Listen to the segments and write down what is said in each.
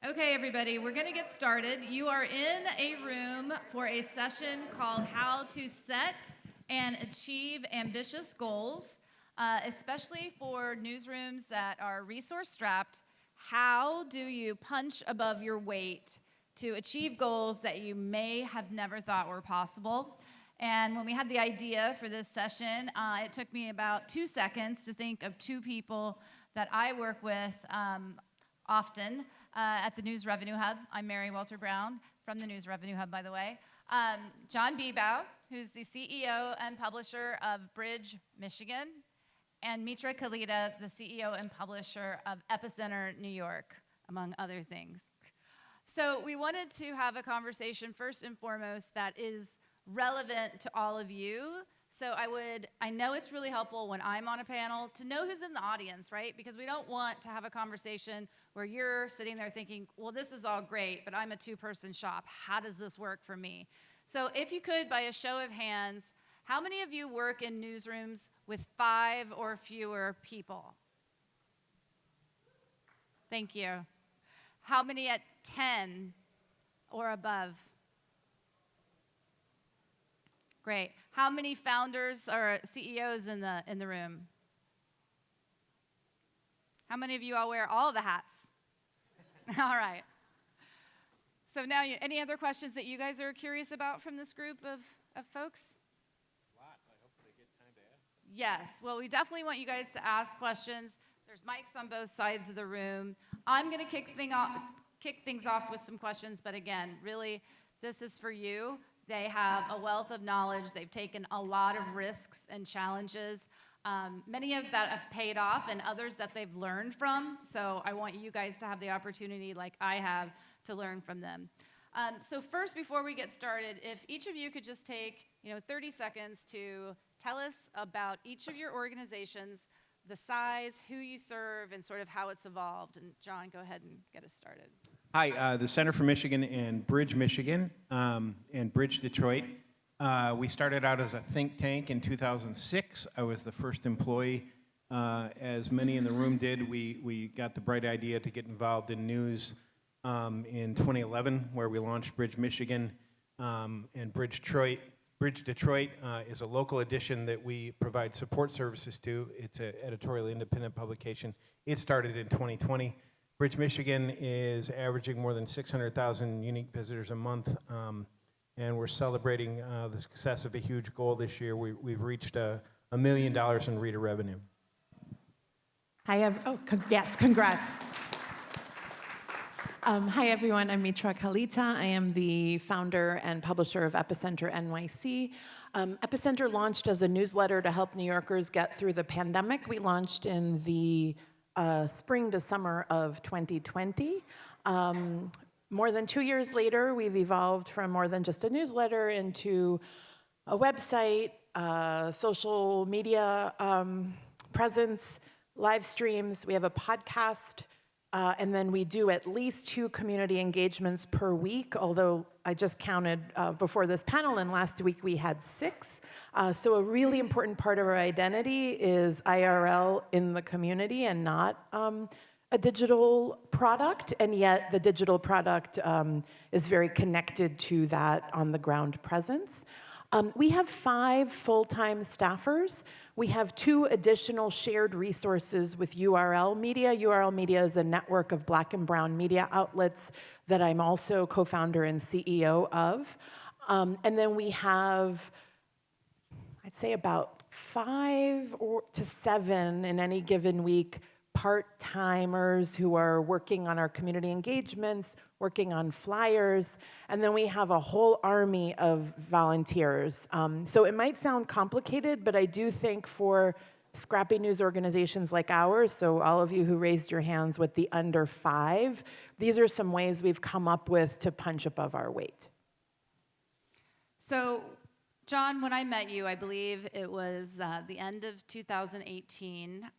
Okay, everybody, we're going to get started. You are in a room for a session called How to Set and Achieve Ambitious Goals, especially for newsrooms that are resource-strapped. How do you punch above your weight to achieve goals that you may have never thought were possible? And when we had the idea for this session, it took me about 2 seconds to think of two people that I work with often at the News Revenue Hub. I'm Mary Walter Brown from the News Revenue Hub, by the way. John Bebow, who's the CEO and publisher of Bridge, Michigan, and Mitra Kalita, the CEO and publisher of Epicenter, New York, among other things. So we wanted to have a conversation, first and foremost, that is relevant to all of you. So I know it's really helpful when I'm on a panel to know who's in the audience, right? Because we don't want to have a conversation where you're sitting there thinking, well, this is all great, but I'm a two-person shop. How does this work for me? So if you could, by a show of hands, how many of you work in newsrooms with 5 or fewer people? Thank you. How many at 10 or above? Great. How many founders or CEOs in the room? How many of you all wear all the hats? All right. So now, any other questions that you guys are curious about from this group of folks? Lots. I hope they get time to ask them. Yes. Well, we definitely want you guys to ask questions. There's mics on both sides of the room. I'm going to kick things off with some questions, but again, really, this is for you. They have a wealth of knowledge. They've taken a lot of risks and challenges. Many of that have paid off and others that they've learned from. So I want you guys to have the opportunity, like I have, to learn from them. So first, before we get started, if each of you could just take 30 seconds to tell us about each of your organizations, the size, who you serve, and sort of how it's evolved. And John, go ahead and get us started. Hi, the Center for Michigan and Bridge, Michigan, and Bridge, Detroit. We started out as a think tank in 2006. I was the first employee. As many in the room did, we got the bright idea to get involved in news in 2011, where we launched Bridge, Michigan, and Bridge, Detroit. Bridge, Detroit is a local edition that we provide support services to. It's an editorially independent publication. It started in 2020. Bridge, Michigan is averaging more than 600,000 unique visitors a month, and we're celebrating the success of a huge goal this year. We've reached $1 million in reader revenue. Hi, yes, congrats. Hi, everyone. I'm Mitra Kalita. I am the founder and publisher of Epicenter-NYC. Epicenter launched as a newsletter to help New Yorkers get through the pandemic. We launched in the spring to summer of 2020. More than 2 years later, we've evolved from more than just a newsletter into a website, social media presence, live streams. We have a podcast, and then we do at least 2 community engagements per week, although I just counted before this panel, and last week we had 6. So a really important part of our identity is IRL in the community and not a digital product, and yet the digital product is very connected to that on-the-ground presence. We have 5 full-time staffers. We have 2 additional shared resources with URL Media. URL Media is a network of Black and brown media outlets that I'm also co-founder and CEO of. And then we have, I'd say about 5 to 7 in any given week part-timers who are working on our community engagements, working on flyers, and then we have a whole army of volunteers. So it might sound complicated, but I do think for scrappy news organizations like ours, so all of you who raised your hands with the under 5, these are some ways we've come up with to punch above our weight. So, John, when I met you, I believe it was the end of 2018.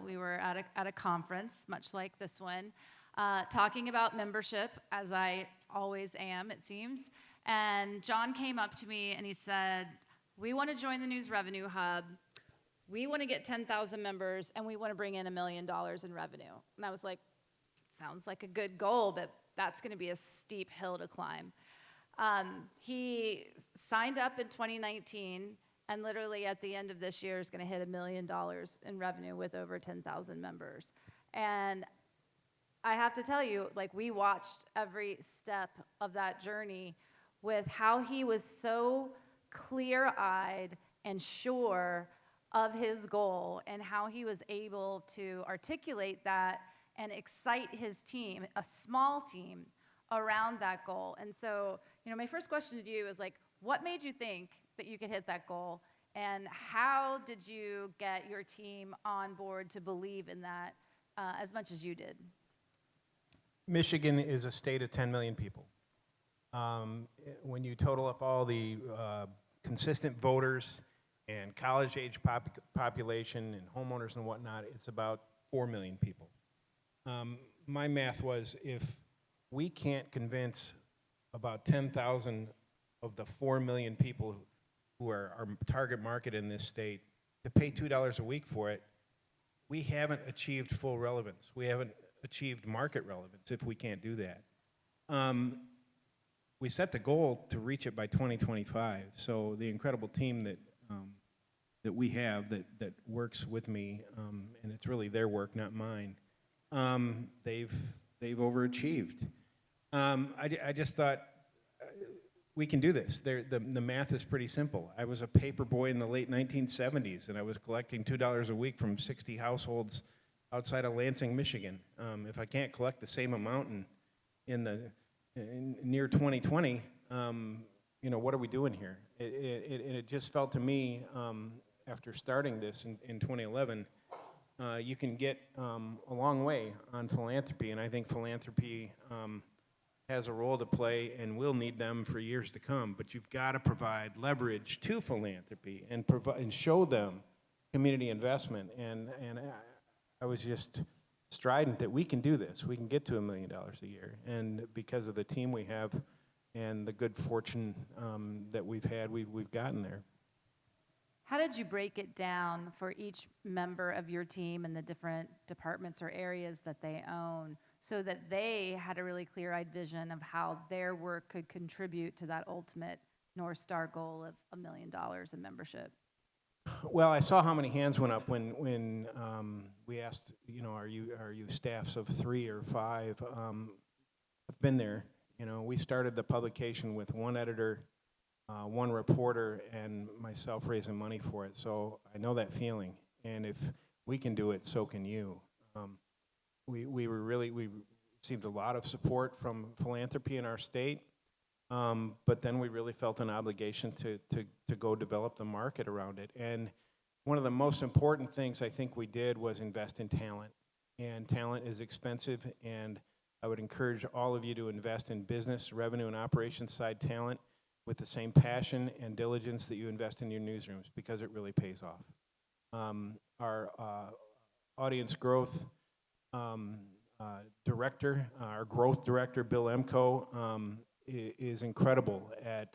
We were at a conference, much like this one, talking about membership, as I always am, it seems. And John came up to me and he said, we want to join the News Revenue Hub. We want to get 10,000 members, and we want to bring in $1 million in revenue. And I was like, sounds like a good goal, but that's going to be a steep hill to climb. He signed up in 2019, and literally at the end of this year is going to hit $1 million in revenue with over 10,000 members. And I have to tell you, like, we watched every step of that journey with how he was so clear-eyed and sure of his goal, and how he was able to articulate that and excite his team, a small team, around that goal. And so, my first question to you is, like, what made you think that you could hit that goal, and how did you get your team on board to believe in that as much as you did? Michigan is a state of 10 million people. When you total up all the consistent voters and college-age population and homeowners and whatnot, it's about 4 million people. My math was, if we can't convince about 10,000 of the 4 million people who are our target market in this state to pay $2 a week for it, we haven't achieved full relevance. We haven't achieved market relevance if we can't do that. We set the goal to reach it by 2025. So the incredible team that we have that works with me, and it's really their work, not mine, they've overachieved. I just thought, we can do this. The math is pretty simple. I was a paper boy in the late 1970s, and I was collecting $2 a week from 60 households outside of Lansing, Michigan. If I can't collect the same amount in near 2020, what are we doing here? It just felt to me, after starting this in 2011, you can get a long way on philanthropy, and I think philanthropy has a role to play and will need them for years to come. But you've got to provide leverage to philanthropy and show them community investment. And I was just strident that we can do this. We can get to $1 million a year. And because of the team we have and the good fortune that we've had, we've gotten there. How did you break it down for each member of your team and the different departments or areas that they own, so that they had a really clear-eyed vision of how their work could contribute to that ultimate North Star goal of $1 million in membership? Well, I saw how many hands went up when we asked, are you staffs of 3 or 5? I've been there. We started the publication with one editor, one reporter, and myself raising money for it. So I know that feeling. And if we can do it, so can you. We received a lot of support from philanthropy in our state. But then we really felt an obligation to go develop the market around it. And one of the most important things I think we did was invest in talent. And talent is expensive, and I would encourage all of you to invest in business, revenue, and operations side talent with the same passion and diligence that you invest in your newsrooms, because it really pays off. Our audience growth director, our growth director, Bill Emco, is incredible at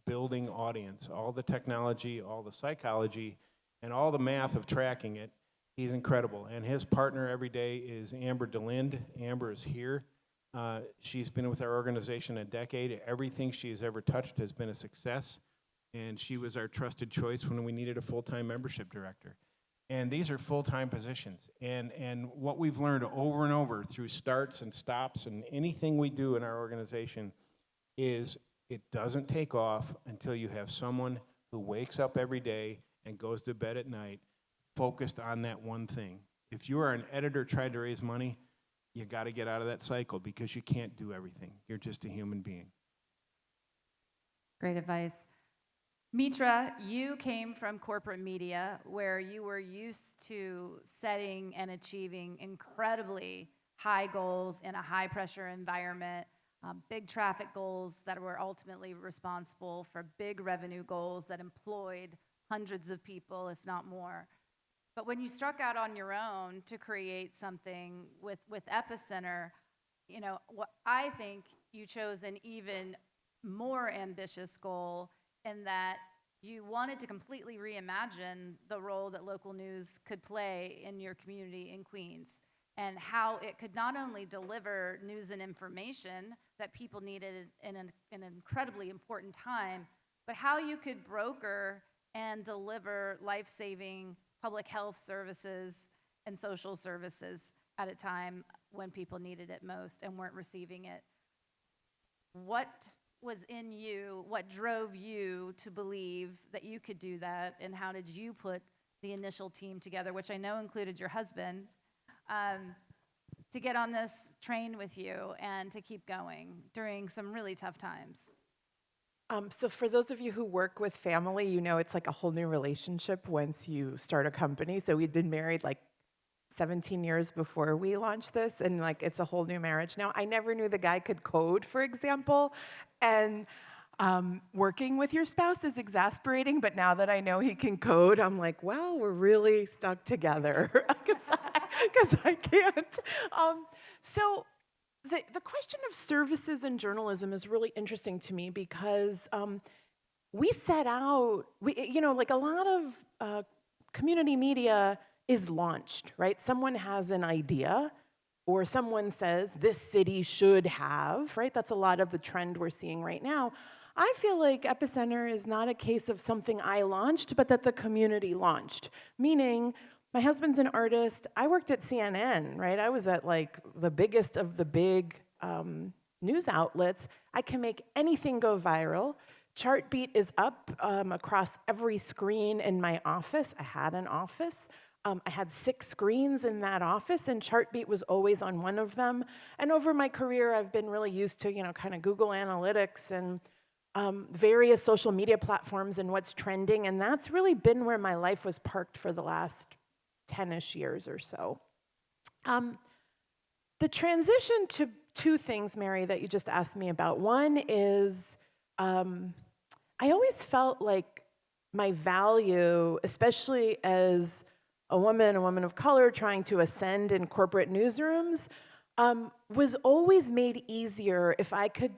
building audience. All the technology, all the psychology, and all the math of tracking it, he's incredible. And his partner every day is Amber DeLinde. Amber is here. She's been with our organization a decade. Everything she has ever touched has been a success, and she was our trusted choice when we needed a full-time membership director. And these are full-time positions. And what we've learned over and over through starts and stops and anything we do in our organization is it doesn't take off until you have someone who wakes up every day and goes to bed at night focused on that one thing. If you are an editor trying to raise money, you got to get out of that cycle, because you can't do everything. You're just a human being. Great advice. Mitra, you came from corporate media, where you were used to setting and achieving incredibly high goals in a high-pressure environment, big traffic goals that were ultimately responsible for big revenue goals that employed hundreds of people, if not more. But when you struck out on your own to create something with Epicenter, what I think you chose an even more ambitious goal, in that you wanted to completely reimagine the role that local news could play in your community in Queens. and how it could not only deliver news and information that people needed in an incredibly important time, but how you could broker and deliver life-saving public health services and social services at a time when people needed it most and weren't receiving it. What was in you, what drove you to believe that you could do that, and how did you put the initial team together, which I know included your husband, to get on this train with you and to keep going during some really tough times? So for those of you who work with family, you know it's like a whole new relationship once you start a company. So we'd been married like 17 years before we launched this, and like it's a whole new marriage now. I never knew the guy could code, for example, and working with your spouse is exasperating, but now that I know he can code, I'm like, well, we're really stuck together, because I can't. So the question of services in journalism is really interesting to me because we set out, like a lot of community media is launched, right? Someone has an idea, or someone says this city should have, right? That's a lot of the trend we're seeing right now. I feel like Epicenter is not a case of something I launched, but that the community launched. Meaning, my husband's an artist. I worked at CNN, right? I was at like the biggest of the big news outlets. I can make anything go viral. Chartbeat is up across every screen in my office. I had an office. I had 6 screens in that office, and Chartbeat was always on one of them. And over my career, I've been really used to, kind of Google Analytics and various social media platforms and what's trending, and that's really been where my life was parked for the last 10-ish years or so. The transition to 2 things, Mary, that you just asked me about. One is I always felt like my value, especially as a woman of color trying to ascend in corporate newsrooms, was always made easier if I could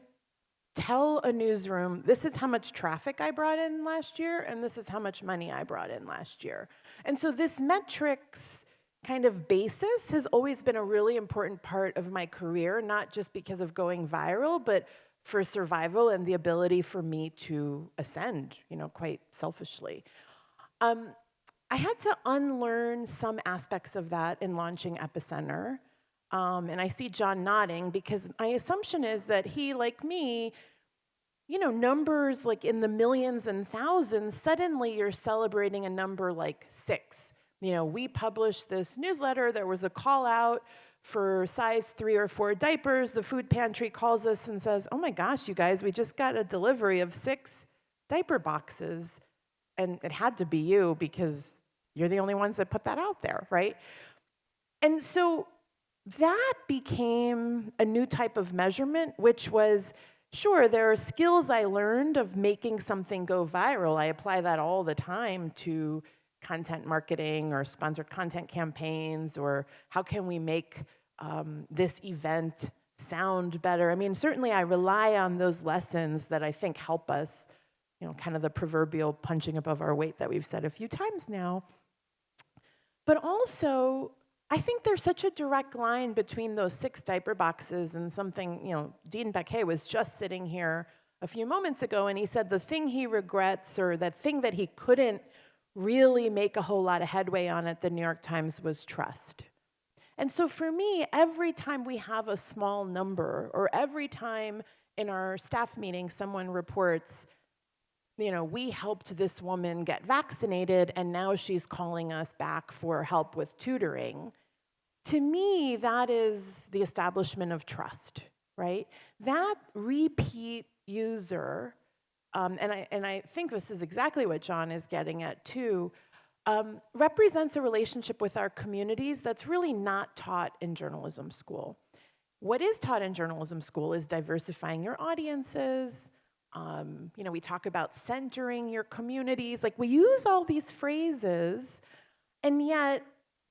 tell a newsroom, this is how much traffic I brought in last year, and this is how much money I brought in last year. And so this metrics kind of basis has always been a really important part of my career, not just because of going viral, but for survival and the ability for me to ascend, quite selfishly. I had to unlearn some aspects of that in launching Epicenter. And I see John nodding because my assumption is that he, like me, numbers like in the millions and thousands, suddenly you're celebrating a number like 6. We published this newsletter, there was a call out for size 3 or 4 diapers. The food pantry calls us and says, oh my gosh, you guys, we just got a delivery of 6 diaper boxes. And it had to be you because you're the only ones that put that out there, right? And so that became a new type of measurement, which was, sure, there are skills I learned of making something go viral. I apply that all the time to content marketing or sponsored content campaigns, or how can we make this event sound better? I mean, certainly I rely on those lessons that I think help us, kind of the proverbial punching above our weight that we've said a few times now. But also, I think there's such a direct line between those 6 diaper boxes and something, Dean Baquet was just sitting here a few moments ago, and he said the thing he regrets, or that thing that he couldn't really make a whole lot of headway on at the New York Times, was trust. And so for me, every time we have a small number, or every time in our staff meeting someone reports, we helped this woman get vaccinated and now she's calling us back for help with tutoring. To me, that is the establishment of trust, right? That repeat user, and I think this is exactly what John is getting at too, represents a relationship with our communities that's really not taught in journalism school. What is taught in journalism school is diversifying your audiences. We talk about centering your communities. Like, we use all these phrases, and yet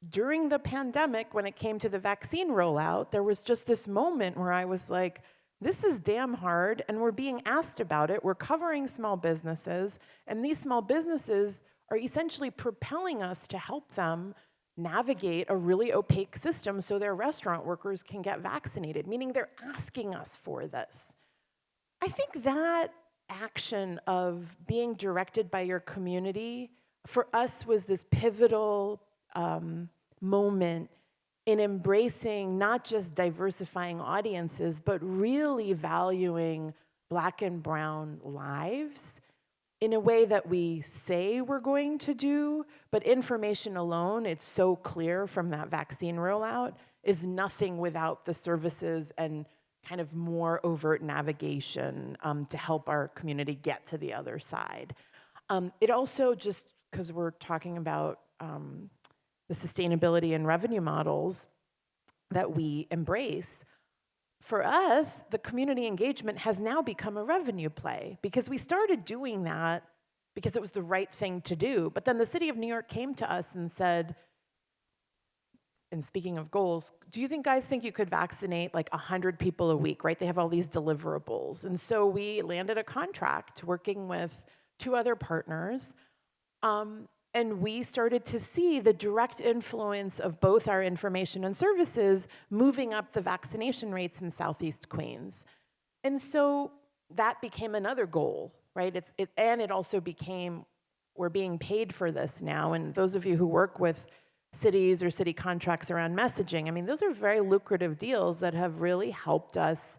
during the pandemic, when it came to the vaccine rollout, there was just this moment where I was like, this is damn hard, and we're being asked about it. We're covering small businesses, and these small businesses are essentially propelling us to help them navigate a really opaque system so their restaurant workers can get vaccinated, meaning they're asking us for this. I think that action of being directed by your community for us was this pivotal moment in embracing not just diversifying audiences, but really valuing Black and brown lives in a way that we say we're going to do, but information alone, it's so clear from that vaccine rollout, is nothing without the services and kind of more overt navigation to help our community get to the other side. It also, just because we're talking about the sustainability and revenue models that we embrace, for us, the community engagement has now become a revenue play because we started doing that because it was the right thing to do. But then the city of New York came to us and said, and speaking of goals, do you guys think you could vaccinate like 100 people a week, right? They have all these deliverables. And so we landed a contract working with 2 other partners. And we started to see the direct influence of both our information and services moving up the vaccination rates in Southeast Queens. And so that became another goal, right? And it also became, we're being paid for this now. And those of you who work with cities or city contracts around messaging, I mean, those are very lucrative deals that have really helped us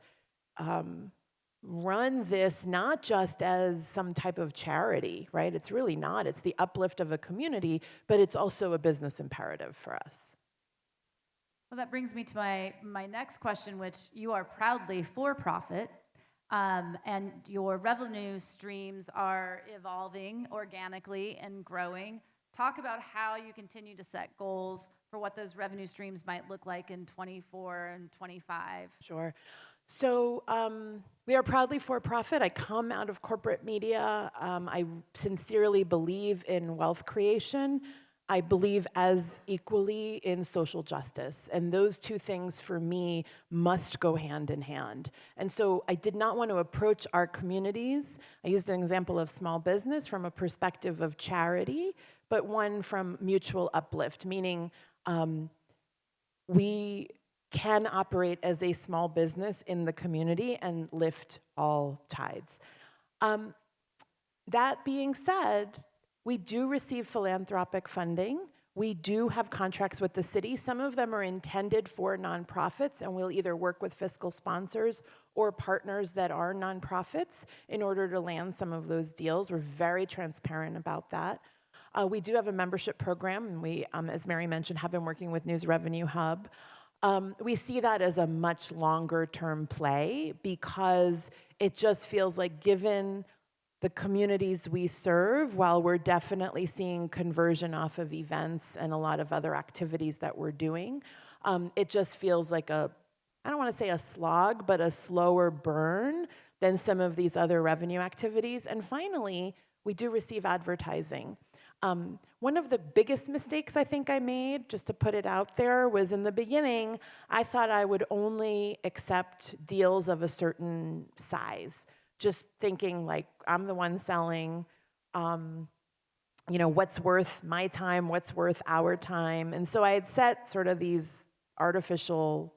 run this not just as some type of charity, right? It's really not. It's the uplift of a community, but it's also a business imperative for us. Well, that brings me to my next question, which you are proudly for-profit, and your revenue streams are evolving organically and growing. Talk about how you continue to set goals for what those revenue streams might look like in 24 and 25. Sure. So we are proudly for-profit. I come out of corporate media. I sincerely believe in wealth creation. I believe as equally in social justice. And those 2 things for me must go hand in hand. And so I did not want to approach our communities. I used an example of small business from a perspective of charity, but one from mutual uplift, meaning we can operate as a small business in the community and lift all tides. That being said, we do receive philanthropic funding. We do have contracts with the city. Some of them are intended for nonprofits, and we'll either work with fiscal sponsors or partners that are nonprofits in order to land some of those deals. We're very transparent about that. We do have a membership program, and we, as Mary mentioned, have been working with News Revenue Hub. We see that as a much longer term play because it just feels like, given the communities we serve, while we're definitely seeing conversion off of events and a lot of other activities that we're doing, it just feels like I don't want to say a slog, but a slower burn than some of these other revenue activities. And finally, we do receive advertising. One of the biggest mistakes I think I made, just to put it out there, was in the beginning, I thought I would only accept deals of a certain size, just thinking like I'm the one selling, what's worth my time, what's worth our time. And so I had set sort of these artificial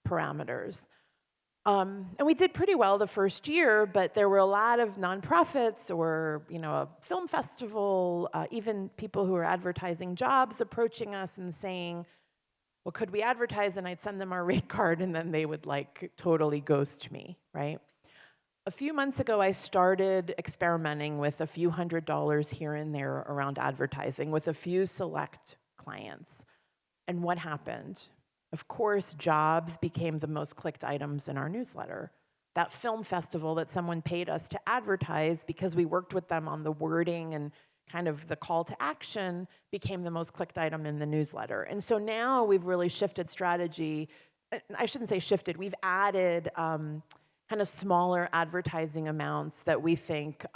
parameters. And we did pretty well the first year, but there were a lot of nonprofits or, a film festival, even people who are advertising jobs approaching us and saying, well, could we advertise? And I'd send them our rate card, and then they would totally ghost me, right? A few months ago, I started experimenting with a few $100s here and there around advertising with a few select clients. And what happened? Of course, jobs became the most clicked items in our newsletter. That film festival that someone paid us to advertise because we worked with them on the wording and kind of the call to action became the most clicked item in the newsletter. And so now we've really shifted strategy. I shouldn't say shifted. We've added kind of smaller advertising amounts that we think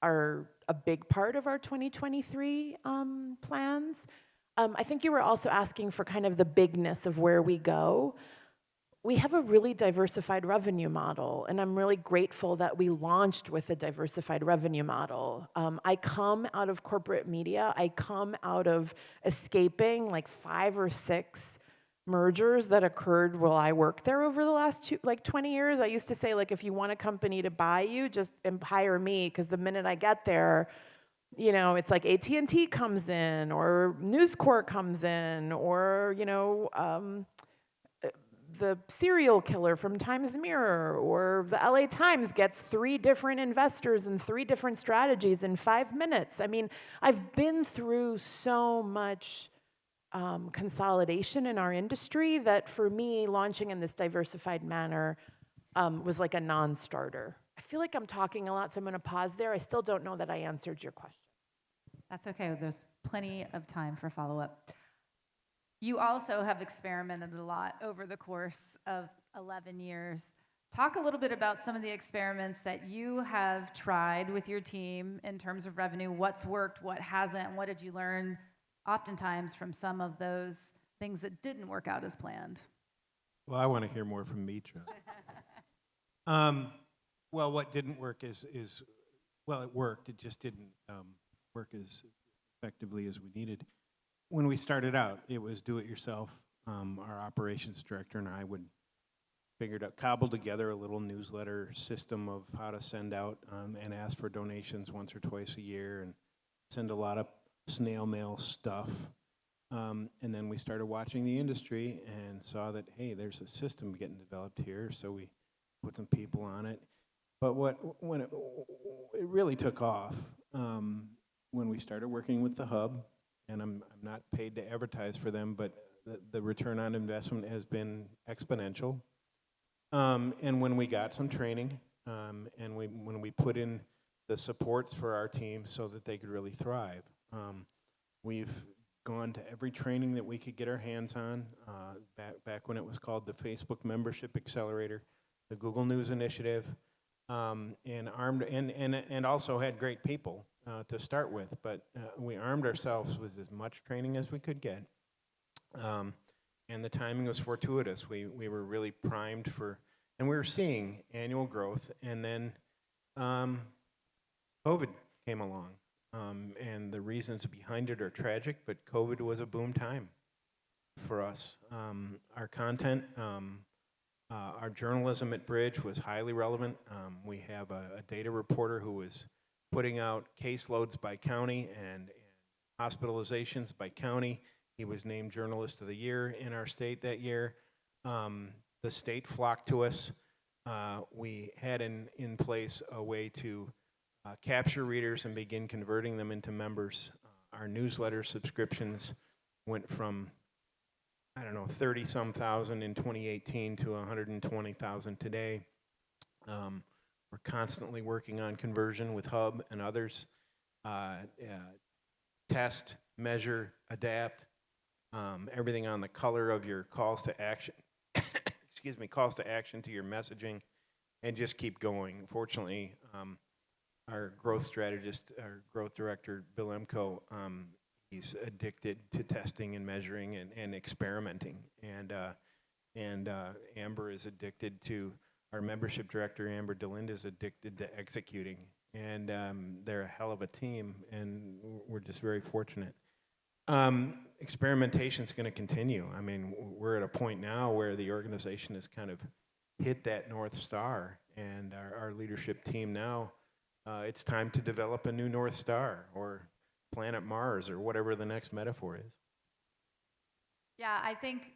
are a big part of our 2023 plans. I think you were also asking for kind of the bigness of where we go. we have a really diversified revenue model, and I'm really grateful that we launched with a diversified revenue model. I come out of corporate media. I come out of escaping like 5 or 6 mergers that occurred while I worked there over the last 20 years. I used to say, like, if you want a company to buy you, just hire me, because the minute I get there, you know, it's like AT&T comes in, or News Corp comes in, or, you know, the serial killer from Times Mirror, or the LA Times gets 3 different investors and 3 different strategies in 5 minutes. I mean, I've been through so much consolidation in our industry that for me, launching in this diversified manner was like a non-starter. I feel like I'm talking a lot, so I'm going to pause there. I still don't know that I answered your question. That's okay. There's plenty of time for follow-up. You also have experimented a lot over the course of 11 years. Talk a little bit about some of the experiments that you have tried with your team in terms of revenue. What's worked, what hasn't, and what did you learn oftentimes from some of those things that didn't work out as planned? Well, I want to hear more from Mitra. Well, what didn't work is well, it worked. It just didn't work as effectively as we needed. When we started out, it was do-it-yourself. Our operations director and I would cobble together a little newsletter system of how to send out and ask for donations once or twice a year, and send a lot of snail mail stuff. And then we started watching the industry and saw that, hey, there's a system getting developed here, so we put some people on it. But when it really took off, when we started working with the hub, and I'm not paid to advertise for them, but the return on investment has been exponential. And when we got some training, and when we put in the supports for our team so that they could really thrive, we've gone to every training that we could get our hands on, back when it was called the Facebook Membership Accelerator, the Google News Initiative, and also had great people to start with, but we armed ourselves with as much training as we could get, and the timing was fortuitous. We were really primed for, and we were seeing annual growth, and then COVID came along, and the reasons behind it are tragic, but COVID was a boom time for us. Our content, our journalism at Bridge was highly relevant. We have a data reporter who was putting out caseloads by county and hospitalizations by county. He was named Journalist of the Year in our state that year. The state flocked to us. We had in place a way to capture readers and begin converting them into members. Our newsletter subscriptions went from, 30-some thousand in 2018 to 120,000 today. We're constantly working on conversion with Hub and others. Test, measure, adapt, everything on the color of your calls to action, calls to action to your messaging, and just keep going. Fortunately, our growth strategist, our growth director, Bill Emko, he's addicted to testing and measuring and experimenting. And Amber is addicted to, our membership director, Amber DeLinda, is addicted to executing. And they're a hell of a team, and we're just very fortunate. Experimentation's going to continue. I mean, we're at a point now where the organization has kind of hit that North Star, and our leadership team now, it's time to develop a new North Star, or planet Mars, or whatever the next metaphor is. Yeah, I think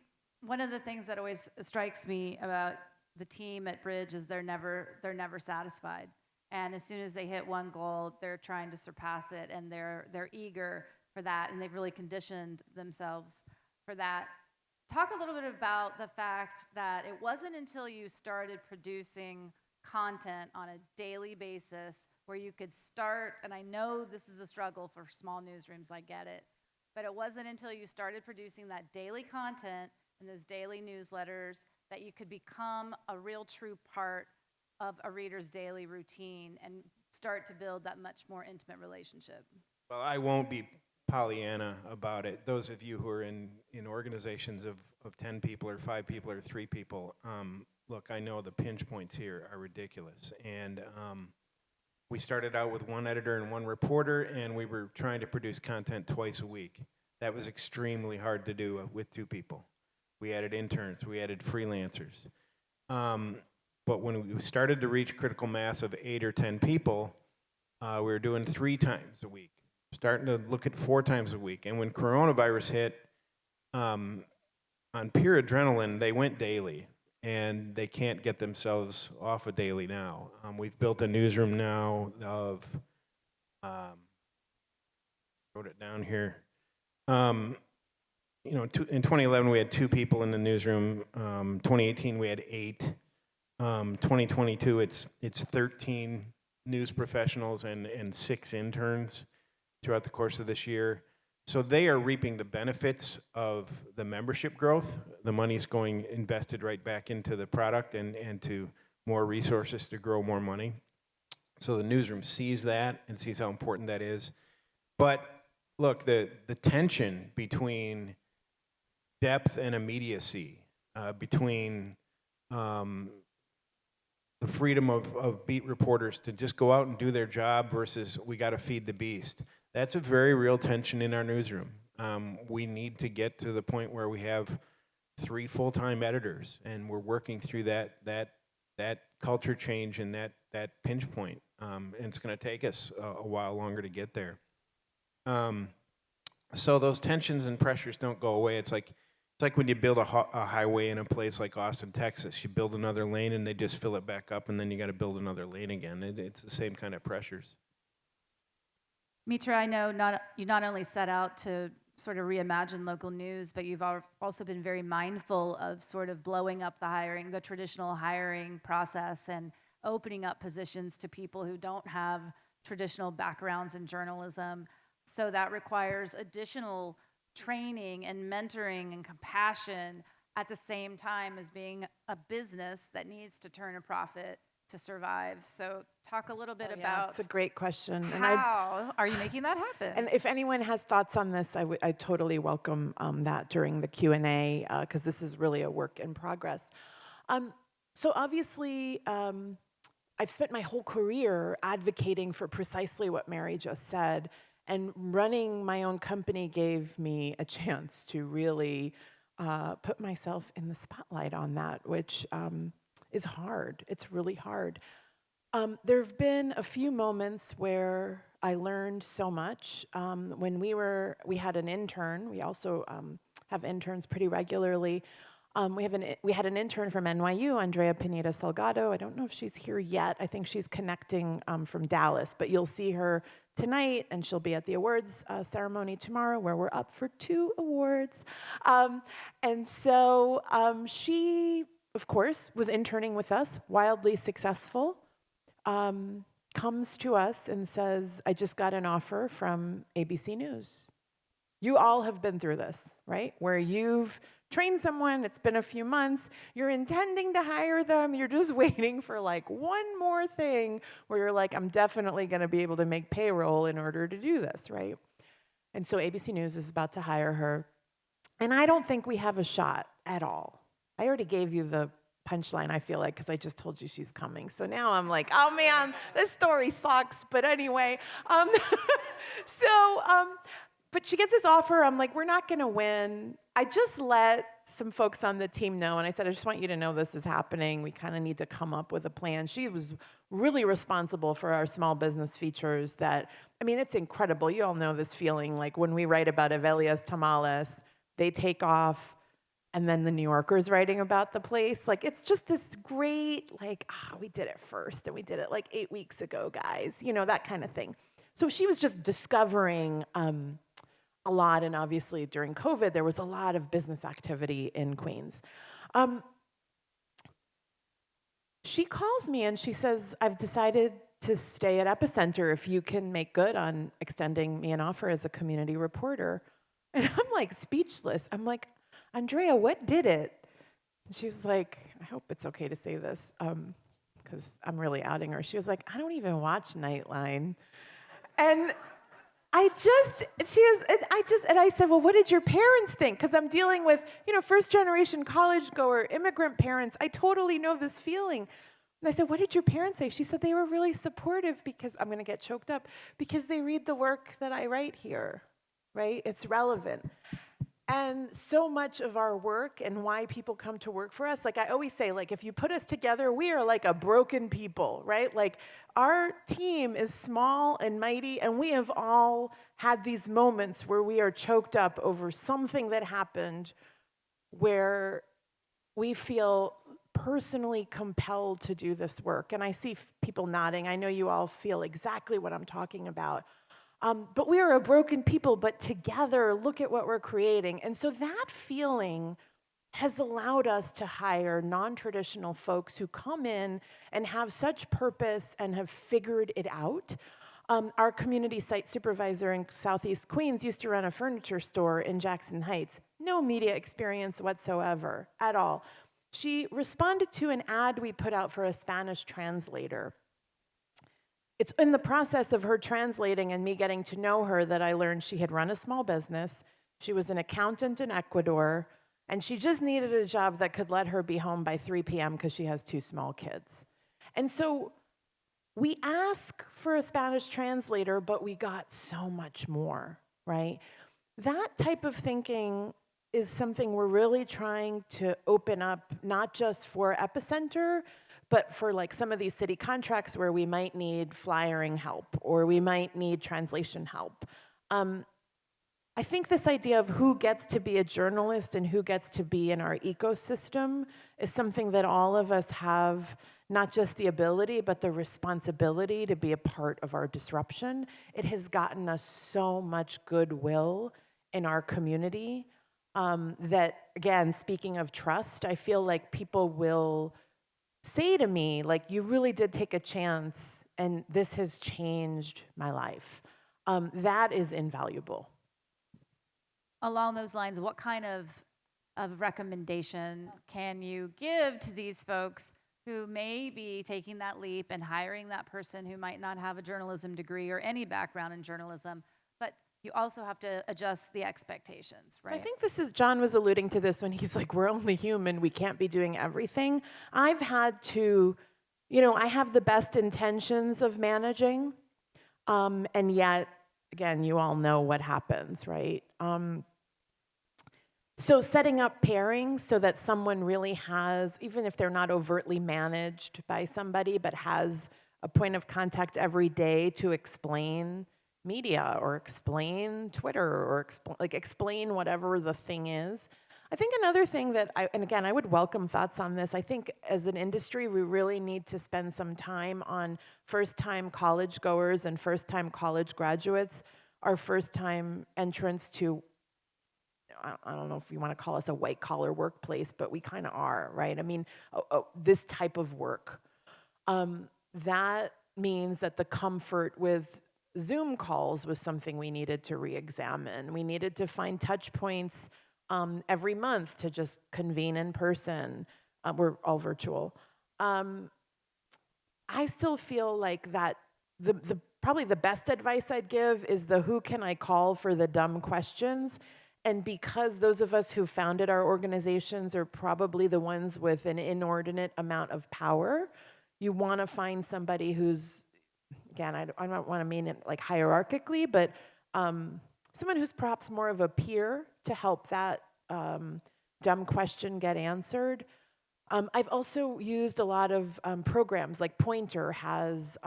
one of the things that always strikes me about the team at Bridge is they're never satisfied. And as soon as they hit one goal, they're trying to surpass it, and they're eager for that, and they've really conditioned themselves for that. Talk a little bit about the fact that it wasn't until you started producing content on a daily basis where you could start, and I know this is a struggle for small newsrooms, I get it, but it wasn't until you started producing that daily content and those daily newsletters that you could become a real true part of a reader's daily routine and start to build that much more intimate relationship. Well, I won't be Pollyanna about it. Those of you who are in organizations of of 10 people or 5 people or 3 people, look, I know the pinch points here are ridiculous. And we started out with 1 editor and 1 reporter, and we were trying to produce content twice a week. That was extremely hard to do with 2 people. We added interns, we added freelancers. But when we started to reach critical mass of 8 or 10 people, we were doing 3 times a week, starting to look at 4 times a week. And when coronavirus hit, on pure adrenaline, they went daily, and they can't get themselves off a daily now. We've built a newsroom now of, wrote it down here. In 2011 we had 2 people in the newsroom. 2018 we had 8. 2022 it's 13 news professionals and 6 interns throughout the course of this year. So they are reaping the benefits of the membership growth. The money's going invested right back into the product and to more resources to grow more money. So the newsroom sees that and sees how important that is. But look, the tension between depth and immediacy, between the freedom of beat reporters to just go out and do their job versus we got to feed the beast. That's a very real tension in our newsroom. We need to get to the point where we have 3 full-time editors, and we're working through that culture change and that pinch point. And it's going to take us a while longer to get there. So those tensions and pressures don't go away. It's like when you build a highway in a place like Austin, Texas. You build another lane and they just fill it back up, and then you got to build another lane again. It's the same kind of pressures. Mitra, I know you not only set out to sort of reimagine local news, but you've also been very mindful of sort of blowing up the traditional hiring process and opening up positions to people who don't have traditional backgrounds in journalism. So that requires additional training and mentoring and compassion at the same time as being a business that needs to turn a profit to survive. So talk a little bit about It's a great question. how are you making that happen? And if anyone has thoughts on this, I totally welcome that during the Q&A, because this is really a work in progress. So obviously, I've spent my whole career advocating for precisely what Mary just said, and running my own company gave me a chance to really put myself in the spotlight on that, which is hard. It's really hard. There have been a few moments where I learned so much. When we had an intern. We also have interns pretty regularly. We had an intern from NYU, Andrea Pineda Salgado. I don't know if she's here yet. I think she's connecting from Dallas, but you'll see her tonight, and she'll be at the awards ceremony tomorrow, where we're up for 2 awards. And so she, of course, was interning with us, wildly successful, comes to us and says, I just got an offer from ABC News. You all have been through this, right? Where you've trained someone, it's been a few months, you're intending to hire them, you're just waiting for like one more thing where you're like, I'm definitely gonna be able to make payroll in order to do this, right? And so ABC News is about to hire her. And I don't think we have a shot at all. I already gave you the punchline, I feel like, because I just told you she's coming. So now I'm like, oh man, this story sucks. But anyway, but she gets this offer. I'm like, we're not going to win. I just let some folks on the team know, and I said, I just want you to know this is happening. We kind of need to come up with a plan. She was really responsible for our small business features that, I mean, it's incredible. You all know this feeling, like when we write about Avelia's Tamales, they take off, and then the New Yorker's writing about the place. Like, it's just this great, like, we did it first, and we did it like 8 weeks ago, guys. You know, that kind of thing. So she was just discovering a lot, and obviously during COVID, there was a lot of business activity in Queens. She calls me and she says, I've decided to stay at Epicenter if you can make good on extending me an offer as a community reporter. And I'm like speechless. I'm like, Andrea, what did it? And she's like, I hope it's okay to say this, because I'm really outing her. She was like, I don't even watch Nightline. And And I said, well, what did your parents think? Because I'm dealing with, first generation college goer, immigrant parents. I totally know this feeling. And I said, what did your parents say? She said they were really supportive because, I'm going to get choked up, because they read the work that I write here, right? It's relevant. And so much of our work and why people come to work for us, like I always say, like if you put us together, we are like a broken people, right? Like our team is small and mighty, and we have all had these moments where we are choked up over something that happened where we feel personally compelled to do this work. And I see people nodding. I know you all feel exactly what I'm talking about. But we are a broken people, but together, look at what we're creating. And so that feeling has allowed us to hire non-traditional folks who come in and have such purpose and have figured it out. Our community site supervisor in Southeast Queens used to run a furniture store in Jackson Heights. No media experience whatsoever, at all. She responded to an ad we put out for a Spanish translator. It's in the process of her translating and me getting to know her that I learned she had run a small business, she was an accountant in Ecuador, and she just needed a job that could let her be home by 3 p.m. because she has 2 small kids. And so we ask for a Spanish translator, but we got so much more, right? That type of thinking is something we're really trying to open up, not just for Epicenter, but for like some of these city contracts where we might need flyering help or we might need translation help. I think this idea of who gets to be a journalist and who gets to be in our ecosystem is something that all of us have, not just the ability, but the responsibility to be a part of our disruption. It has gotten us so much goodwill in our community that, again, speaking of trust, I feel like people will say to me, like, you really did take a chance, and this has changed my life. That is invaluable. Along those lines, what kind of recommendation can you give to these folks who may be taking that leap and hiring that person who might not have a journalism degree or any background in journalism, but you also have to adjust the expectations, right? So I think John was alluding to this when he's like, we're only human, we can't be doing everything. I've had to, I have the best intentions of managing, and yet, again, you all know what happens, right? So setting up pairings so that someone really has, even if they're not overtly managed by somebody, but has a point of contact every day to explain media or explain Twitter or explain whatever the thing is. I think another thing that and again, I would welcome thoughts on this. I think as an industry, we really need to spend some time on first-time college goers and first-time college graduates, our first-time entrants to, I don't know if you want to call us a white-collar workplace, but we kind of are, right? I mean, this type of work. That means that the comfort with Zoom calls was something we needed to re-examine. We needed to find touch points every month to just convene in person. We're all virtual. I still feel like that probably the best advice I'd give is the who can I call for the dumb questions. And because those of us who founded our organizations are probably the ones with an inordinate amount of power, you want to find somebody who's, again, I don't want to mean it like hierarchically, but someone who's perhaps more of a peer to help that dumb question get answered. I've also used a lot of programs, like Pointer has,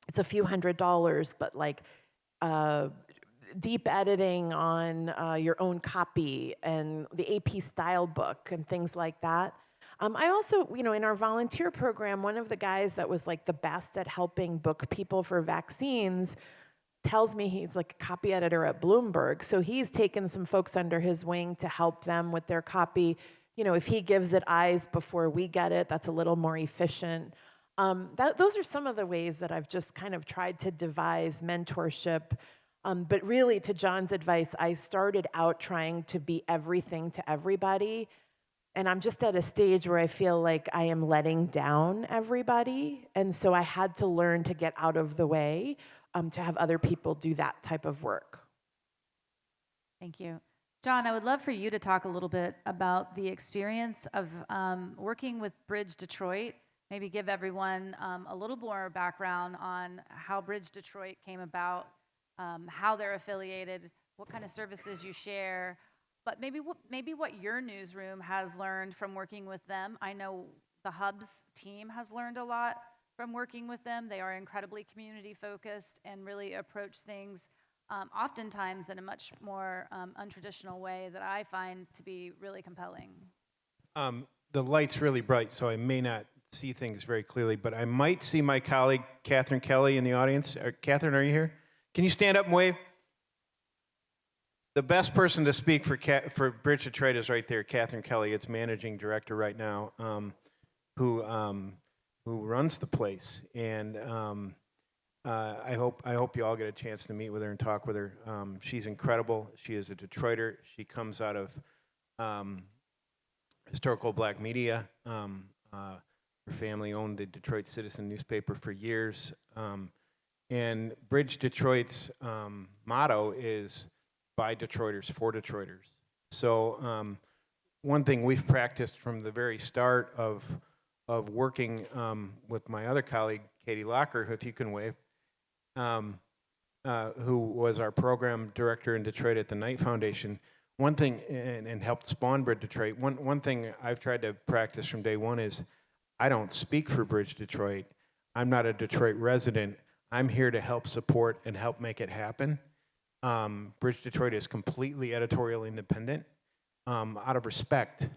it's a few $100s, but like deep editing on your own copy and the AP style book and things like that. I also, in our volunteer program, one of the guys that was like the best at helping book people for vaccines tells me he's like a copy editor at Bloomberg. So he's taken some folks under his wing to help them with their copy. If he gives it eyes before we get it, that's a little more efficient. Those are some of the ways that I've just kind of tried to devise mentorship. But really, to John's advice, I started out trying to be everything to everybody. And I'm just at a stage where I feel like I am letting down everybody. And so I had to learn to get out of the way to have other people do that type of work. Thank you. John, I would love for you to talk a little bit about the experience of working with Bridge Detroit. Maybe give everyone a little more background on how Bridge Detroit came about, how they're affiliated, what kind of services you share, but maybe what your newsroom has learned from working with them. I know the Hubs team has learned a lot from working with them. They are incredibly community focused and really approach things oftentimes in a much more untraditional way that I find to be really compelling. The light's really bright, so I may not see things very clearly, but I might see my colleague, Catherine Kelly, in the audience. Catherine, are you here? Can you stand up and wave? The best person to speak for Bridge Detroit is right there, Catherine Kelly. It's managing director right now, who runs the place, and I hope you all get a chance to meet with her and talk with her. She's incredible. She is a Detroiter. She comes out of historical black media. Her family owned the Detroit Citizen newspaper for years. And Bridge Detroit's motto is by Detroiters, for Detroiters. So one thing we've practiced from the very start of working with my other colleague, Katie Locker, who, if you can wave, who was our program director in Detroit at the Knight Foundation. One thing, and helped spawn Bridge Detroit, one thing I've tried to practice from day one is I don't speak for Bridge Detroit. I'm not a Detroit resident. I'm here to help support and help make it happen. Bridge Detroit is completely editorial independent, out of respect.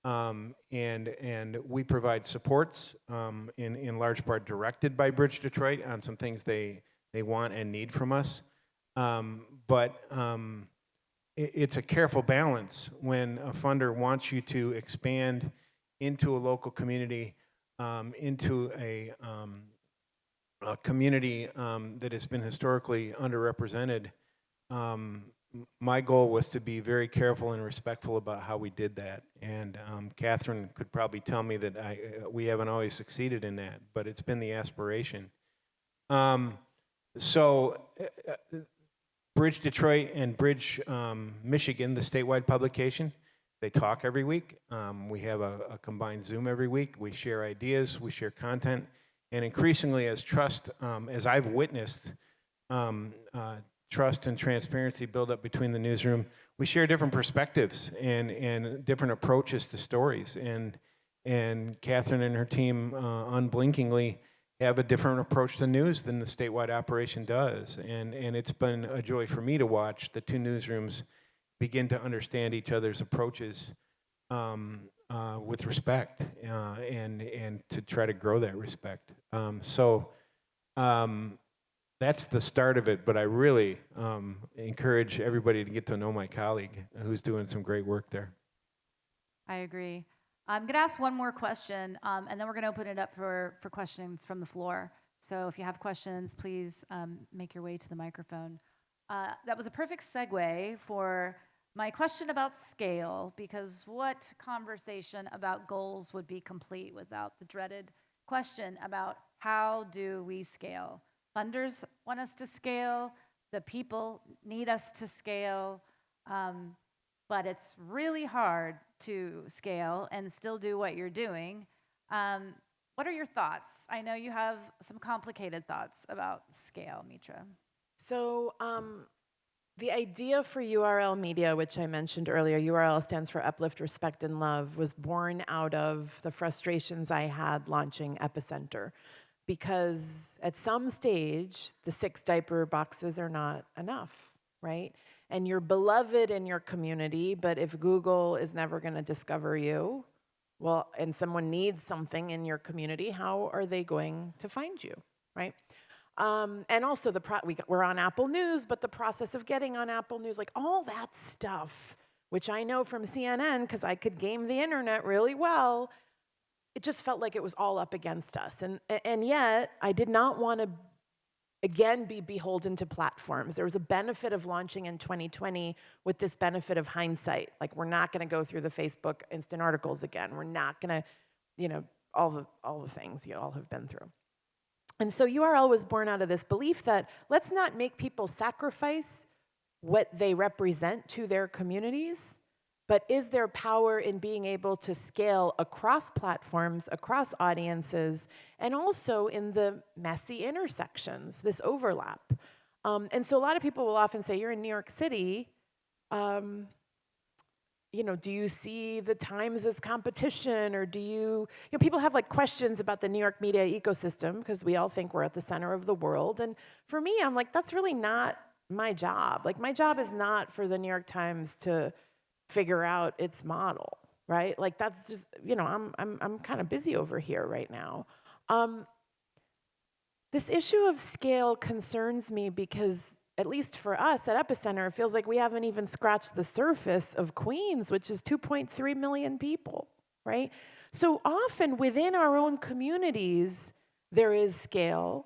And we provide supports in large part directed by Bridge Detroit on some things they want and need from us. But it's a careful balance when a funder wants you to expand into a local community, into a community that has been historically underrepresented. My goal was to be very careful and respectful about how we did that, and Catherine could probably tell me that we haven't always succeeded in that, but it's been the aspiration. Bridge Detroit and Bridge Michigan, the statewide publication, they talk every week. We have a combined Zoom every week. We share ideas, we share content, and increasingly as trust, as I've witnessed, trust and transparency build up between the newsroom. We share different perspectives and different approaches to stories. And Catherine and her team unblinkingly have a different approach to news than the statewide operation does. And it's been a joy for me to watch the two newsrooms begin to understand each other's approaches with respect and to try to grow that respect. That's the start of it, but I really encourage everybody to get to know my colleague who's doing some great work there. I agree. I'm going to ask one more question, and then we're going to open it up for questions from the floor. So if you have questions, please make your way to the microphone. That was a perfect segue for my question about scale, because what conversation about goals would be complete without the dreaded question about how do we scale? Funders want us to scale, the people need us to scale, but it's really hard to scale and still do what you're doing. What are your thoughts? I know you have some complicated thoughts about scale, Mitra. So the idea for URL Media, which I mentioned earlier, URL stands for Uplift, Respect, and Love, was born out of the frustrations I had launching Epicenter. Because at some stage, the 6 diaper boxes are not enough, right? And you're beloved in your community, but if Google is never going to discover you, well, and someone needs something in your community, how are they going to find you, right? And also, we're on Apple News, but the process of getting on Apple News, like all that stuff, which I know from CNN because I could game the internet really well, it just felt like it was all up against us. And yet, I did not want to, again, be beholden to platforms. There was a benefit of launching in 2020 with this benefit of hindsight. Like, we're not going to go through the Facebook instant articles again. We're not going to, all the things you all have been through. And so URL was born out of this belief that let's not make people sacrifice what they represent to their communities, but is there power in being able to scale across platforms, across audiences, and also in the messy intersections, this overlap? And so a lot of people will often say, you're in New York City, you know, do you see the Times as competition, or do you know, people have like questions about the New York media ecosystem because we all think we're at the center of the world. And for me, I'm like, that's really not my job. Like, my job is not for the New York Times to figure out its model, right? Like, that's just, you know, I'm kind of busy over here right now. This issue of scale concerns me because, at least for us at Epicenter, it feels like we haven't even scratched the surface of Queens, which is 2.3 million people, right? So often within our own communities, there is scale,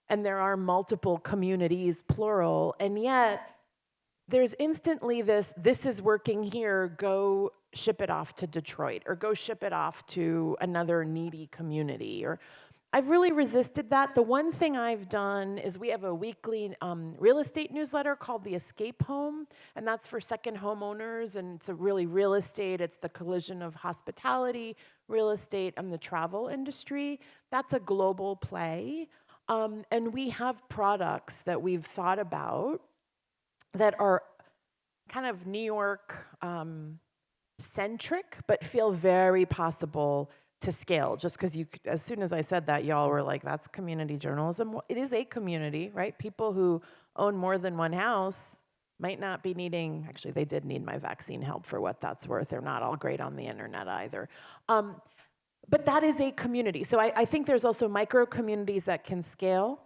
and there are multiple communities, plural, and yet there's instantly this is working here, go ship it off to Detroit, or go ship it off to another needy community, or I've really resisted that. The one thing I've done is we have a weekly real estate newsletter called The Escape Home, and that's for second homeowners, and it's a really real estate, it's the collision of hospitality, real estate, and the travel industry. That's a global play, and we have products that we've thought about that are kind of New York centric, but feel very possible to scale, just because as soon as I said that, y'all were like, that's community journalism. Well, it is a community, right? People who own more than one house might not be needing, actually they did need my vaccine help for what that's worth. They're not all great on the internet either. But that is a community. So I think there's also micro communities that can scale.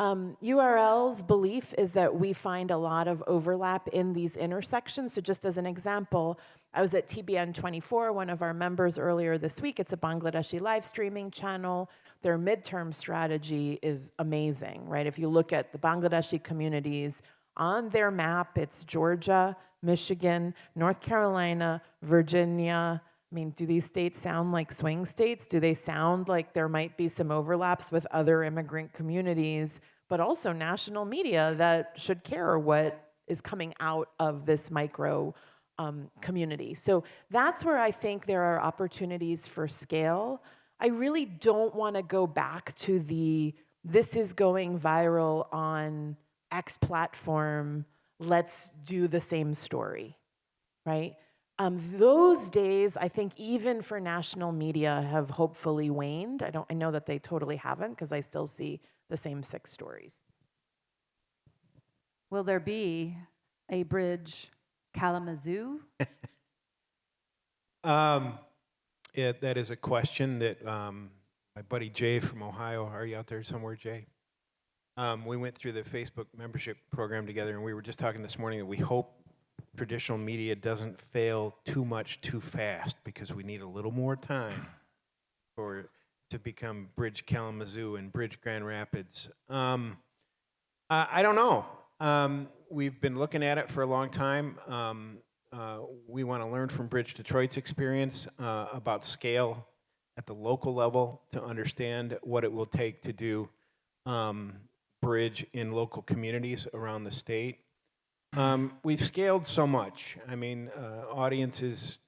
URL's belief is that we find a lot of overlap in these intersections. So just as an example, I was at TBN 24, one of our members earlier this week. It's a Bangladeshi live streaming channel. Their midterm strategy is amazing, right? If you look at the Bangladeshi communities on their map, it's Georgia, Michigan, North Carolina, Virginia. I mean, do these states sound like swing states? Do they sound like there might be some overlaps with other immigrant communities, but also national media that should care what is coming out of this micro community? So that's where I think there are opportunities for scale. I really don't want to go back to this is going viral on X platform, let's do the same story, right? Those days, I think even for national media, have hopefully waned. I know that they totally haven't, because I still see the same 6 stories. Will there be a bridge Kalamazoo? Yeah, that is a question that my buddy Jay from Ohio, are you out there somewhere, Jay? We went through the Facebook membership program together, and we were just talking this morning that we hope traditional media doesn't fail too much too fast, because we need a little more time to become Bridge Kalamazoo and Bridge Grand Rapids. I don't know. We've been looking at it for a long time. We want to learn from Bridge Detroit's experience about scale at the local level to understand what it will take to do Bridge in local communities around the state. We've scaled so much. I mean, audience is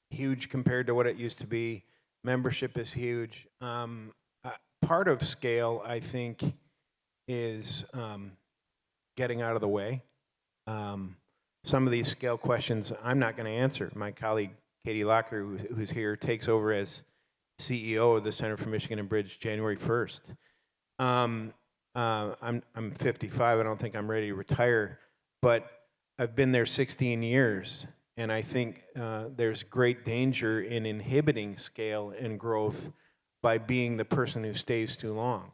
huge compared to what it used to be. Membership is huge. Part of scale, I think, is getting out of the way. Some of these scale questions I'm not going to answer. My colleague, Katie Locker, who's here, takes over as CEO of the Center for Michigan and Bridge January 1st. I'm 55. I don't think I'm ready to retire. But I've been there 16 years, and I think there's great danger in inhibiting scale and growth by being the person who stays too long,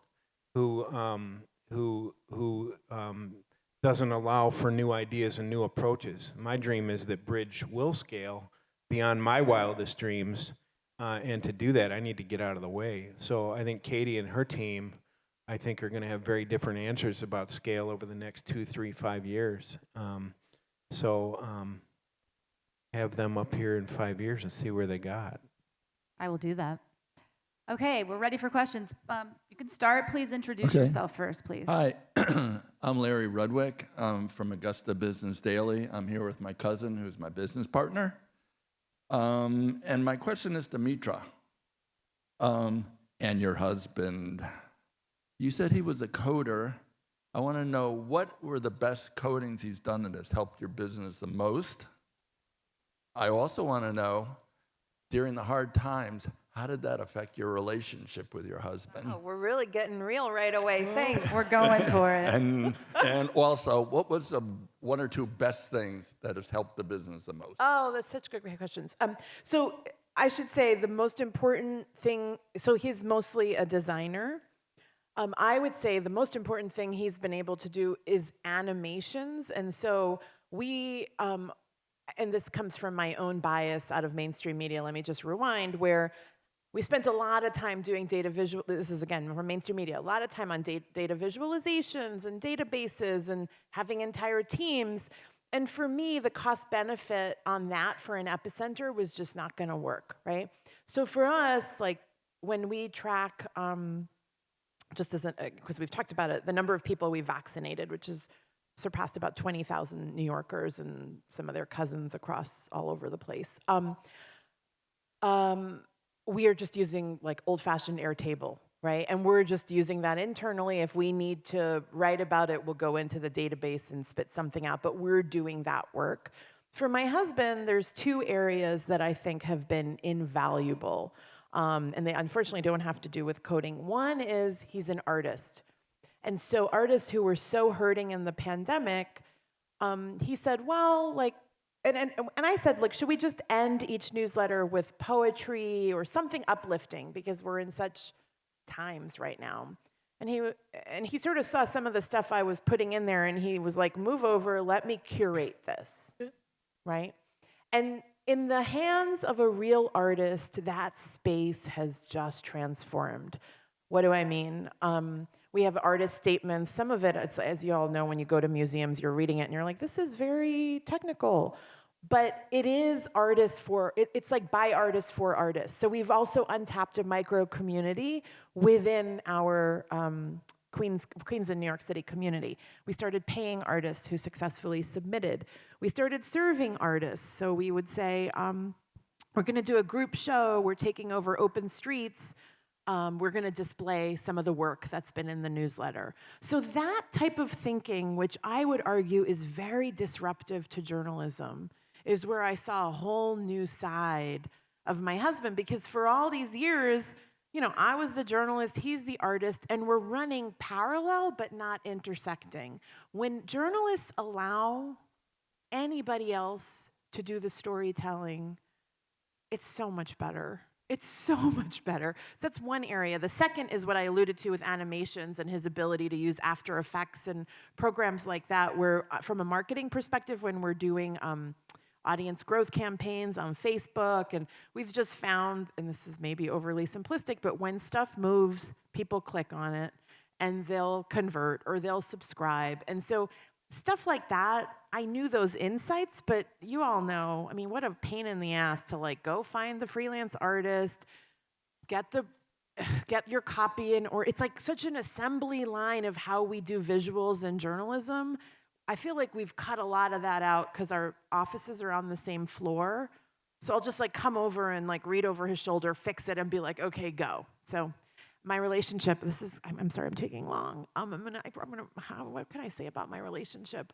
who doesn't allow for new ideas and new approaches. My dream is that Bridge will scale beyond my wildest dreams, and to do that, I need to get out of the way. So I think Katie and her team, I think, are going to have very different answers about scale over the next 2, 3, 5 years. Have them up here in 5 years and see where they got. I will do that. Okay, we're ready for questions. You can start. Please introduce Okay. yourself first, please. Hi, I'm Larry Rudwick. I'm from Augusta Business Daily. I'm here with my cousin, who's my business partner. And my question is to Mitra and your husband. You said he was a coder. I want to know, what were the best codings he's done that has helped your business the most? I also want to know, during the hard times, how did that affect your relationship with your husband? Oh, we're really getting real right away. Thanks. We're going for it. And also, what was the one or two best things that has helped the business the most? Oh, that's such great questions. So I should say the most important thing, so he's mostly a designer. I would say the most important thing he's been able to do is animations. And so we, and this comes from my own bias out of mainstream media, let me just rewind, where we spent a lot of time doing data visual, this is again from mainstream media, a lot of time on data visualizations and databases and having entire teams. And for me, the cost benefit on that for an Epicenter was just not gonna work, right? So for us, like when we track, just as, because we've talked about it, the number of people we vaccinated, which has surpassed about 20,000 New Yorkers and some of their cousins across all over the place. We are just using like old-fashioned Airtable, right? And we're just using that internally. If we need to write about it, we'll go into the database and spit something out, but we're doing that work. For my husband, there's two areas that I think have been invaluable, and they unfortunately don't have to do with coding. One is he's an artist. And so artists who were so hurting in the pandemic, he said, well, like, and I said, like, should we just end each newsletter with poetry or something uplifting, because we're in such times right now. And he sort of saw some of the stuff I was putting in there, and he was like, move over, let me curate this, right? And in the hands of a real artist, that space has just transformed. What do I mean? We have artist statements. Some of it, it's, as you all know, when you go to museums, you're reading it and you're like, this is very technical. But it is artists for, it's like by artists for artists. So we've also untapped a micro community within our Queens and New York City community. We started paying artists who successfully submitted. We started serving artists. So we would say, we're gonna do a group show, we're taking over open streets, we're gonna display some of the work that's been in the newsletter. So that type of thinking, which I would argue is very disruptive to journalism, is where I saw a whole new side of my husband, because for all these years, you know, I was the journalist, he's the artist, and we're running parallel but not intersecting. When journalists allow anybody else to do the storytelling, it's so much better. It's so much better. That's one area. The second is what I alluded to with animations and his ability to use After Effects and programs like that, where from a marketing perspective, when we're doing audience growth campaigns on Facebook, and we've just found, and this is maybe overly simplistic, but when stuff moves, people click on it and they'll convert or they'll subscribe. And so stuff like that, I knew those insights, but you all know, I mean, what a pain in the ass to like go find the freelance artist, get your copy in, or it's like such an assembly line of how we do visuals in journalism. I feel like we've cut a lot of that out because our offices are on the same floor. So I'll just like come over and like read over his shoulder, fix it, and be like, okay, go. So my relationship, I'm sorry, I'm taking long. What can I say about my relationship?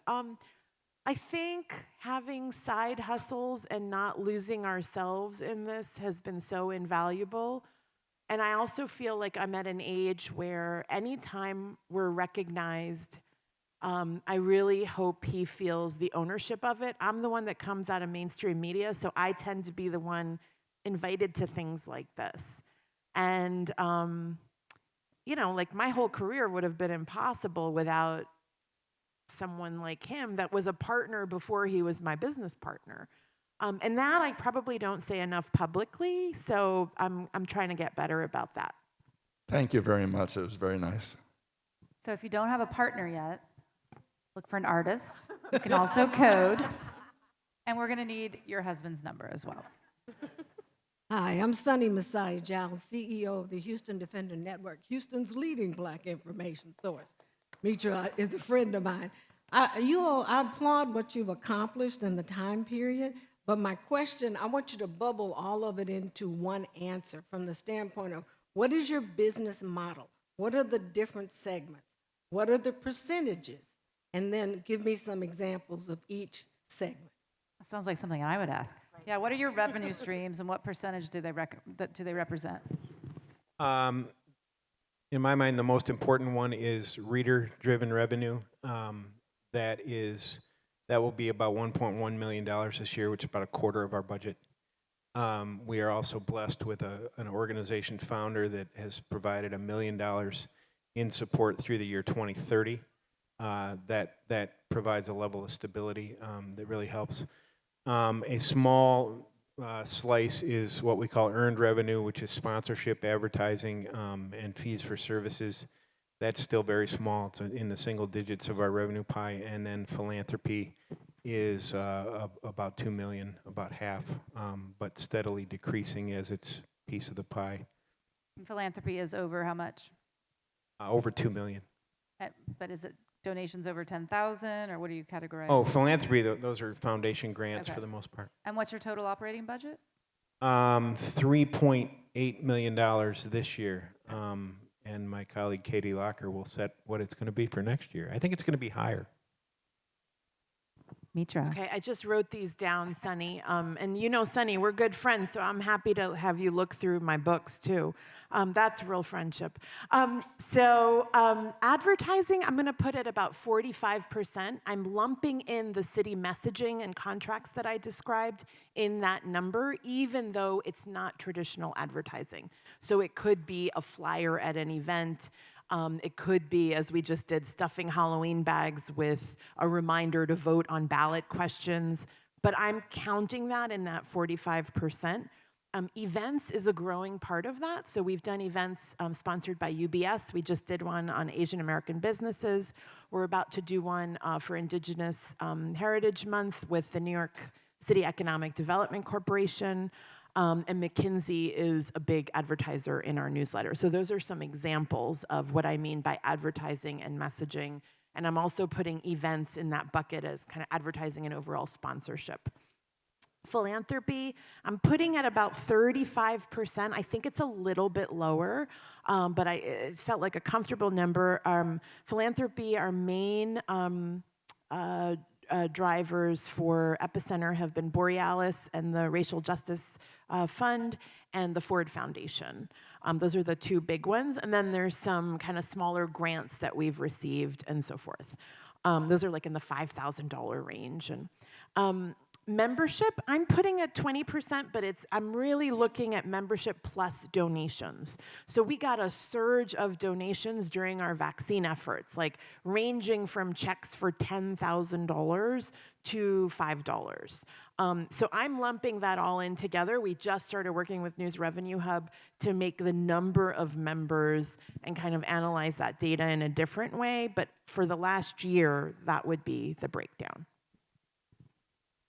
I think having side hustles and not losing ourselves in this has been so invaluable. And I also feel like I'm at an age where anytime we're recognized, I really hope he feels the ownership of it. I'm the one that comes out of mainstream media, so I tend to be the one invited to things like this. And, you know, like my whole career would have been impossible without someone like him that was a partner before he was my business partner. And that I probably don't say enough publicly, so I'm trying to get better about that. Thank you very much. It was very nice. So if you don't have a partner yet, look for an artist. You can also code. And we're going to need your husband's number as well. Hi, I'm Sunny Masai Giles, CEO of the Houston Defender Network, Houston's leading Black information source. Mitra is a friend of mine. I applaud what you've accomplished in the time period, but my question, I want you to bubble all of it into one answer from the standpoint of what is your business model? What are the different segments? What are the percentages? And then give me some examples of each segment. That sounds like something I would ask. Yeah, what are your revenue streams and what percentage do they represent? In my mind, the most important one is reader-driven revenue. That will be about $1.1 million this year, which is about a quarter of our budget. We are also blessed with an organization founder that has provided $1 million in support through the year 2030. That provides a level of stability that really helps. A small slice is what we call earned revenue, which is sponsorship, advertising, and fees for services. That's still very small. It's in the single digits of our revenue pie. And then philanthropy is about $2 million, about half, but steadily decreasing as its piece of the pie. Philanthropy is over how much? Over $2 million. But is it donations over 10,000, or what do you categorize? Oh, philanthropy, those are foundation grants Okay. for the most part. And what's your total operating budget? $3.8 million this year. And my colleague Katie Locker will set what it's going to be for next year. I think it's going to be higher. Mitra. Okay, I just wrote these down, Sunny. And you know, Sunny, we're good friends, so I'm happy to have you look through my books too. That's real friendship. Advertising, I'm going to put at about 45%. I'm lumping in the city messaging and contracts that I described in that number, even though it's not traditional advertising. So it could be a flyer at an event. It could be, as we just did, stuffing Halloween bags with a reminder to vote on ballot questions. But I'm counting that in that 45%. Events is a growing part of that. So we've done events sponsored by UBS. We just did one on Asian American businesses. We're about to do one for Indigenous Heritage Month with the New York City Economic Development Corporation. And McKinsey is a big advertiser in our newsletter. So those are some examples of what I mean by advertising and messaging. And I'm also putting events in that bucket as kind of advertising and overall sponsorship. Philanthropy, I'm putting at about 35%. I think it's a little bit lower, but it felt like a comfortable number. Philanthropy, our main drivers for Epicenter have been Borealis and the Racial Justice Fund and the Ford Foundation. Those are the two big ones. And then there's some kind of smaller grants that we've received and so forth. Those are like in the $5,000 range. And membership, I'm putting at 20%, but I'm really looking at membership plus donations. So we got a surge of donations during our vaccine efforts, like ranging from checks for $10,000 to $5. So I'm lumping that all in together. We just started working with News Revenue Hub to make the number of members and kind of analyze that data in a different way. But for the last year, that would be the breakdown.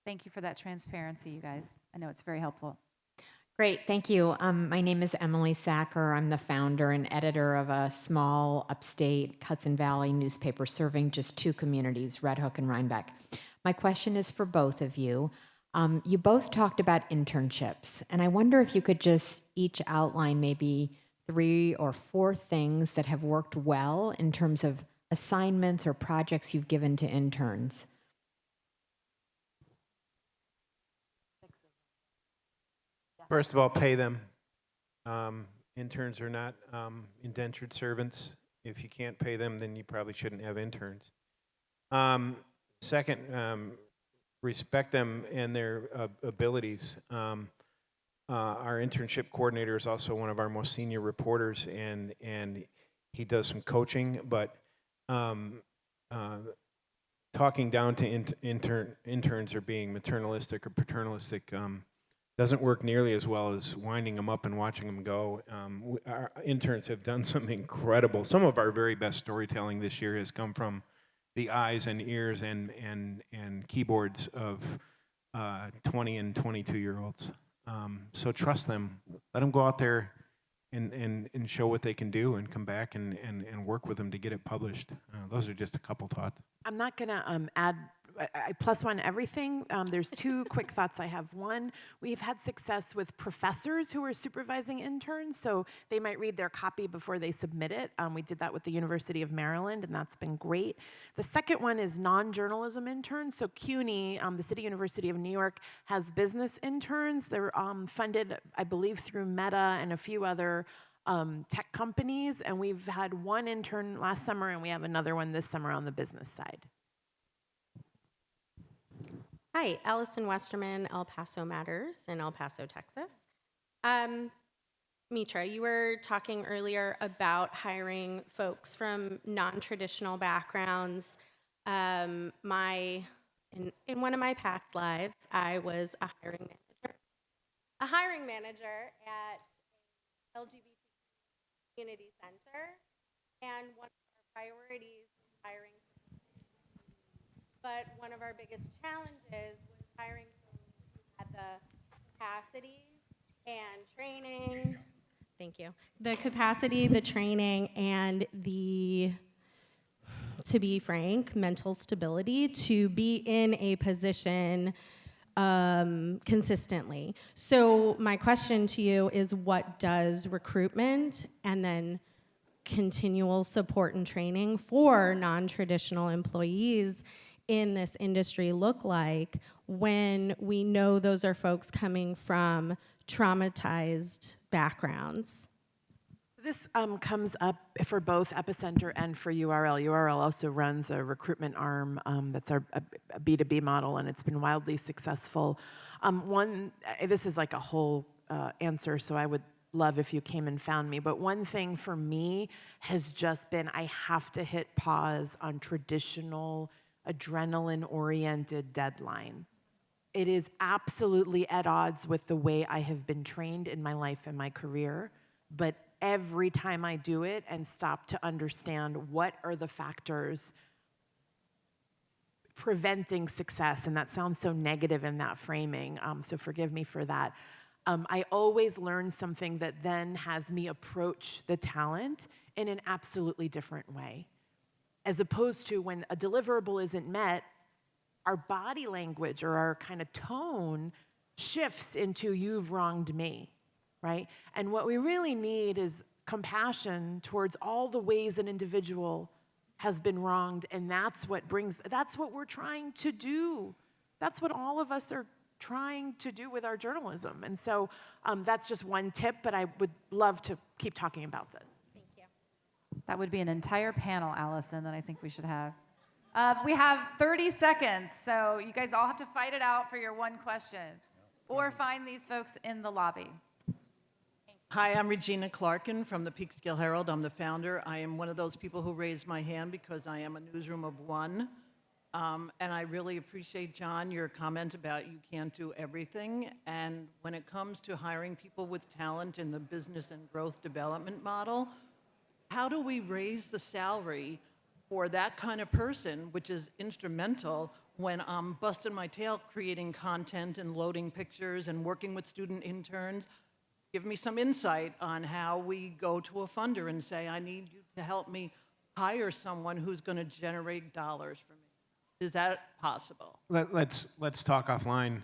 Thank you for that transparency, you guys. I know it's very helpful. Great, thank you. My name is Emily Sacker. I'm the founder and editor of a small upstate Hudson Valley newspaper serving just two communities, Red Hook and Rhinebeck. My question is for both of you. You both talked about internships, and I wonder if you could just each outline maybe 3 or 4 things that have worked well in terms of assignments or projects you've given to interns. First of all, pay them. Interns are not indentured servants. If you can't pay them, then you probably shouldn't have interns. Second, respect them and their abilities. Our internship coordinator is also one of our most senior reporters, and he does some coaching, but talking down to interns or being maternalistic or paternalistic doesn't work nearly as well as winding them up and watching them go. Our interns have done something incredible. Some of our very best storytelling this year has come from the eyes and ears and keyboards of 20 and 22-year-olds. So trust them. Let them go out there and show what they can do and come back and work with them to get it published. Those are just a couple thoughts. I'm not going to add, I plus one everything. There's two quick thoughts I have. One, we've had success with professors who are supervising interns, so they might read their copy before they submit it. We did that with the University of Maryland, and that's been great. The second one is non-journalism interns. So CUNY, the City University of New York, has business interns. They're funded, I believe, through Meta and a few other tech companies, and we've had one intern last summer, and we have another one this summer on the business side. Hi, Allison Westerman, El Paso Matters in El Paso, Texas. Mitra, you were talking earlier about hiring folks from non-traditional backgrounds. In one of my past lives, I was a hiring manager at an LGBT community center, and one of our priorities was hiring. But one of our biggest challenges was hiring folks who had the capacity and training. Thank you. The capacity, the training, and the, to be frank, mental stability to be in a position consistently. So my question to you is, what does recruitment and then continual support and training for non-traditional employees in this industry look like when we know those are folks coming from traumatized backgrounds? This comes up for both Epicenter and for URL. URL also runs a recruitment arm that's a B2B model, and it's been wildly successful. This is like a whole answer, so I would love if you came and found me. But one thing for me has just been I have to hit pause on traditional adrenaline-oriented deadline. It is absolutely at odds with the way I have been trained in my life and my career, but every time I do it and stop to understand what are the factors preventing success, and that sounds so negative in that framing, so forgive me for that. I always learn something that then has me approach the talent in an absolutely different way. As opposed to when a deliverable isn't met, our body language or our kind of tone shifts into you've wronged me, right? And what we really need is compassion towards all the ways an individual has been wronged, and that's what we're trying to do. That's what all of us are trying to do with our journalism. And so that's just one tip, but I would love to keep talking about this. That would be an entire panel, Allison, that I think we should have. We have 30 seconds, so you guys all have to fight it out for your one question, or find these folks in the lobby. Hi, I'm Regina Clarkin from the Peekskill Herald. I'm the founder. I am one of those people who raised my hand because I am a newsroom of one. And I really appreciate, John, your comment about you can't do everything. And when it comes to hiring people with talent in the business and growth development model, how do we raise the salary for that kind of person, which is instrumental when I'm busting my tail creating content and loading pictures and working with student interns? Give me some insight on how we go to a funder and say, I need you to help me hire someone who's going to generate dollars for me. Is that possible? Let's talk offline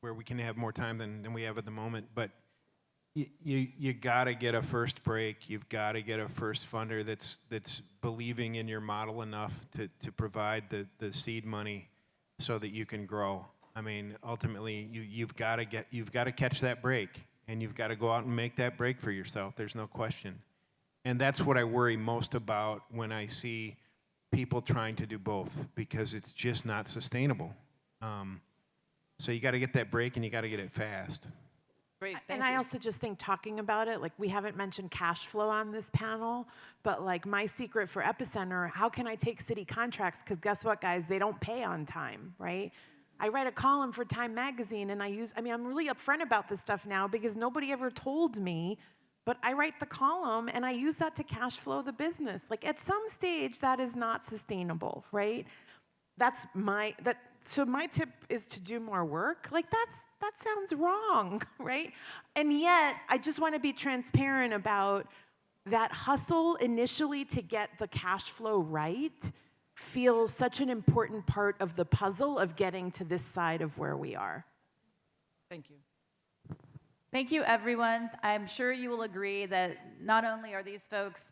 where we can have more time than we have at the moment, but you got to get a first break. You've got to get a first funder that's believing in your model enough to provide the seed money so that you can grow. I mean, ultimately, you've got to catch that break, and you've got to go out and make that break for yourself. There's no question, and that's what I worry most about when I see people trying to do both, because it's just not sustainable. So you got to get that break, and you got to get it fast. Great, thank And you. I also just think talking about it, like we haven't mentioned cash flow on this panel, but like my secret for Epicenter, how can I take city contracts? Because guess what, guys, they don't pay on time, right? I write a column for Time Magazine, and I'm really upfront about this stuff now because nobody ever told me, but I write the column and I use that to cash flow the business. Like at some stage, that is not sustainable, right? So my tip is to do more work. Like that sounds wrong, right? And yet, I just want to be transparent about that hustle initially to get the cash flow right feels such an important part of the puzzle of getting to this side of where we are. Thank you. Thank you, everyone. I'm sure you will agree that not only are these folks,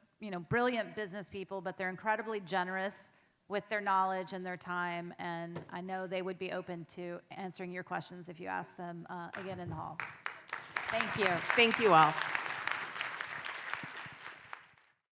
brilliant business people, but they're incredibly generous with their knowledge and their time, and I know they would be open to answering your questions if you ask them again in the hall. Thank you. Thank you all.